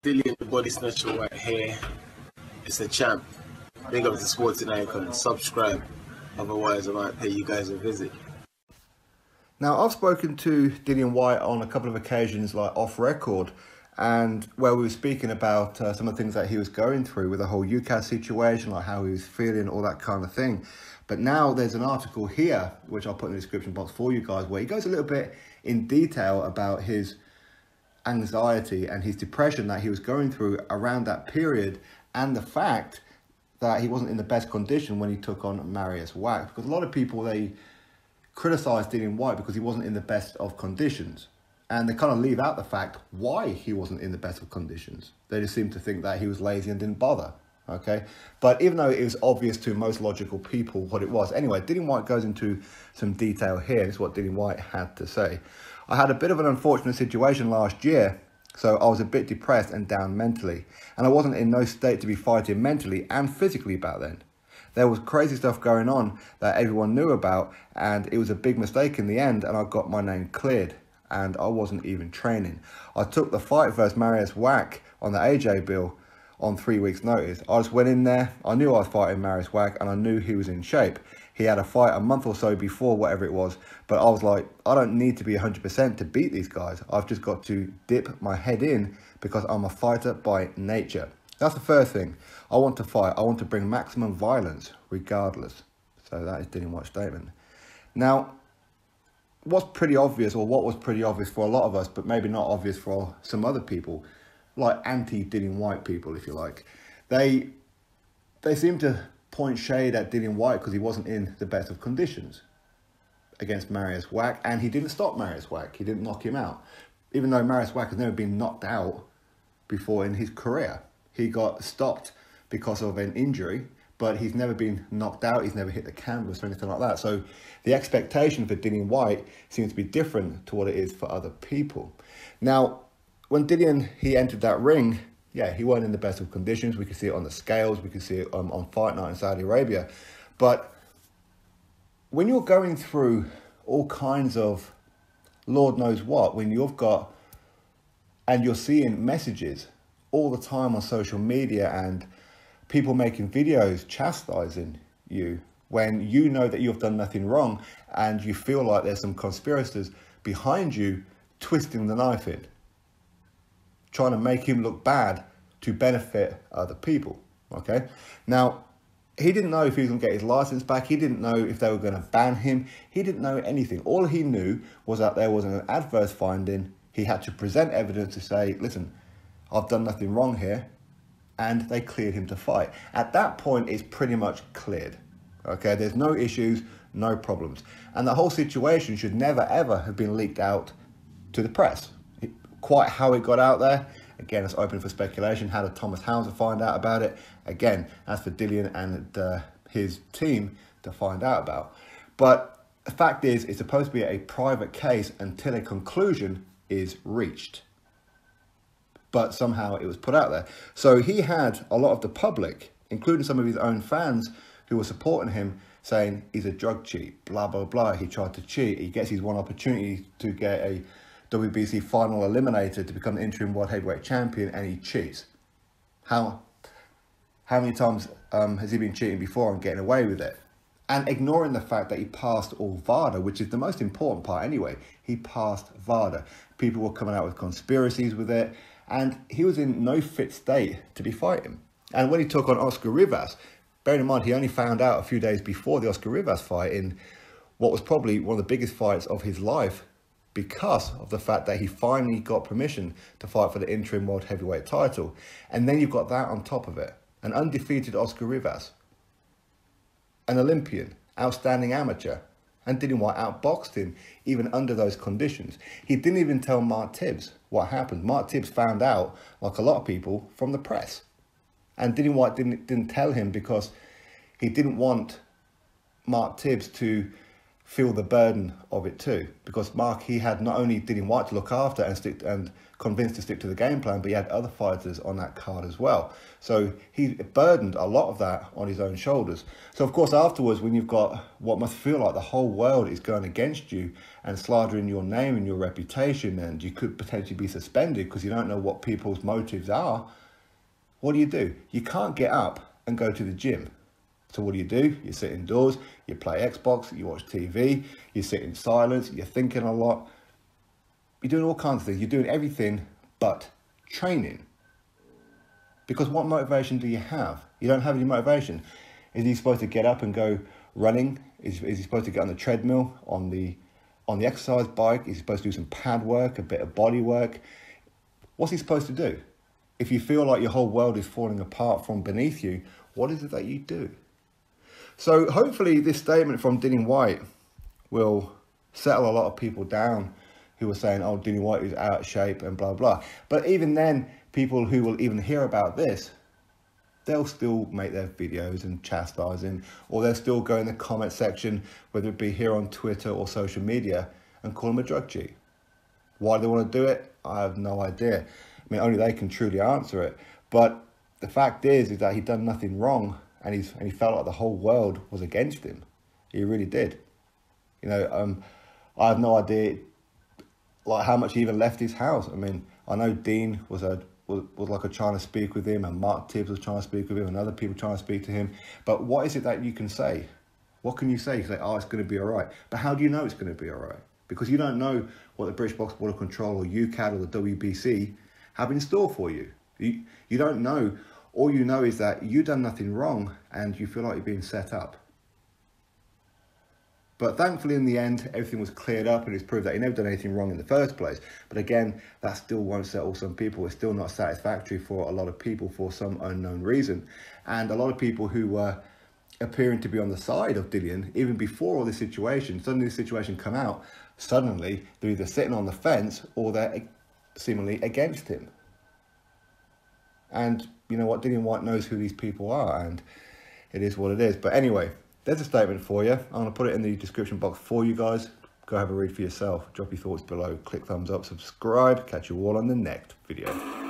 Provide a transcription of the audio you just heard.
Dillian the Body Snatcher right here. It's a champ. Big up to Sporting Icon. Subscribe. Otherwise, I might pay you guys a visit. Now, I've spoken to Dillian Whyte on a couple of occasions, like off record, and where we were speaking about some of the things that he was going through with the whole Ukad situation, like how he was feeling, all that kind of thing. But now there's an article here, which I'll put in the description box for you guys, where he goes a little bit in detail about his anxiety and his depression that he was going through around that period, and the fact that he wasn't in the best condition when he took on Mauriuz Wach. Because a lot of people, they criticised Dillian Whyte because he wasn't in the best of conditions. And they kind of leave out the fact why he wasn't in the best of conditions. They just seem to think that he was lazy and didn't bother. Okay, but even though it was obvious to most logical people what it was. Anyway, Dillian Whyte goes into some detail here. This is what Dillian Whyte had to say. I had a bit of an unfortunate situation last year, so I was a bit depressed and down mentally. And I wasn't in no state to be fighting mentally and physically back then. There was crazy stuff going on that everyone knew about, and it was a big mistake in the end, and I got my name cleared. And I wasn't even training. I took the fight versus Mauriuz Wach on the AJ bill on 3 weeks notice. I just went in there, I knew I was fighting Mauriuz Wach, and I knew he was in shape. He had a fight a month or so before, whatever it was, but I was like, I don't need to be 100% to beat these guys. I've just got to dip my head in because I'm a fighter by nature. That's the first thing. I want to fight. I want to bring maximum violence regardless. So that is Dillian Whyte's statement. Now, what's pretty obvious, or what was pretty obvious for a lot of us, but maybe not obvious for some other people, like anti-Dillian Whyte people, if you like, they seem to point shade at Dillian Whyte because he wasn't in the best of conditions against Mauriuz Wach, and he didn't stop Mauriuz Wach. He didn't knock him out, even though Mauriuz Wach has never been knocked out before in his career. He got stopped because of an injury, but he's never been knocked out. He's never hit the canvas or anything like that. So the expectation for Dillian Whyte seems to be different to what it is for other people. Now, when Dillian, he entered that ring, yeah, he wasn't in the best of conditions. We could see it on the scales. We could see it on Fight Night in Saudi Arabia. But when you're going through all kinds of Lord knows what, when you've got, and you're seeing messages all the time on social media and people making videos chastising you, when you know that you've done nothing wrong and you feel like there's some conspirators behind you twisting the knife in, trying to make him look bad to benefit other people, okay? Now, he didn't know if he was going to get his license back. He didn't know if they were going to ban him. He didn't know anything. All he knew was that there was an adverse finding. He had to present evidence to say, listen, I've done nothing wrong here, and they cleared him to fight. At that point, it's pretty much cleared, okay? There's no issues, no problems. And the whole situation should never, ever have been leaked out to the press. Quite how it got out there, again, it's open for speculation. How did Thomas Hauser find out about it? Again, that's for Dillian and his team to find out about. But the fact is, it's supposed to be a private case until a conclusion is reached. But somehow it was put out there. So he had a lot of the public, including some of his own fans who were supporting him, saying he's a drug cheat, blah, blah, blah. He tried to cheat. He gets his one opportunity to get a WBC final eliminator to become the interim world heavyweight champion, and he cheats. How many times has he been cheating before and getting away with it? And ignoring the fact that he passed all VADA, which is the most important part anyway. He passed VADA. People were coming out with conspiracies with it, and he was in no fit state to be fighting. And when he took on Oscar Rivas, bearing in mind he only found out a few days before the Oscar Rivas fight in what was probably one of the biggest fights of his life, because of the fact that he finally got permission to fight for the interim world heavyweight title. And then you've got that on top of it. An undefeated Oscar Rivas, an Olympian, outstanding amateur, and Dillian Whyte outboxed him even under those conditions. He didn't even tell Mark Tibbs what happened. Mark Tibbs found out, like a lot of people, from the press. And Dillian Whyte didn't tell him because he didn't want Mark Tibbs to feel the burden of it too, because Mark, he had not only Dillian Whyte to look after and convinced to stick to the game plan, but he had other fighters on that card as well. So he burdened a lot of that on his own shoulders. So of course afterwards, when you've got what must feel like the whole world is going against you and slandering your name and your reputation, and you could potentially be suspended because you don't know what people's motives are, what do? You can't get up and go to the gym. So what do? You sit indoors, you play Xbox, you watch TV, you sit in silence, you're thinking a lot. You're doing all kinds of things. You're doing everything but training. Because what motivation do you have? You don't have any motivation. Is he supposed to get up and go running? Is he supposed to get on the treadmill, on the exercise bike? Is he supposed to do some pad work, a bit of body work? What's he supposed to do? If you feel like your whole world is falling apart from beneath you, what is it that you do? So hopefully this statement from Dillian Whyte will settle a lot of people down who were saying, oh, Dillian Whyte is out of shape and blah, blah. But even then, people who will even hear about this, they'll still make their videos and chastise him, or they'll still go in the comment section, whether it be here on Twitter or social media, and call him a drug cheat. Why do they want to do it? I have no idea. I mean, only they can truly answer it. But the fact is that he'd done nothing wrong, and he felt like the whole world was against him. He really did. You know, I have no idea like how much he even left his house. I mean, I know Dean was like trying to speak with him, and Mark Tibbs was trying to speak with him, and other people trying to speak to him. But what is it that you can say? What can you say? You say, oh, it's going to be all right. But how do you know it's going to be all right? Because you don't know what the British Box Border Control or Ukad or the WBC have in store for you. You don't know. All you know is that you've done nothing wrong and you feel like you're being set up. But thankfully, in the end, everything was cleared up and it's proved that he never done anything wrong in the first place. But again, that still won't settle some people. It's still not satisfactory for a lot of people for some unknown reason. And a lot of people who were appearing to be on the side of Dillian, even before all this situation, suddenly this situation come out, suddenly they're either sitting on the fence or they're seemingly against him. And you know what, Dillian Whyte knows who these people are, and it is what it is. But anyway, there's a statement for you. I'm going to put it in the description box for you guys. Go have a read for yourself. Drop your thoughts below. Click thumbs up, subscribe. Catch you all on the next video.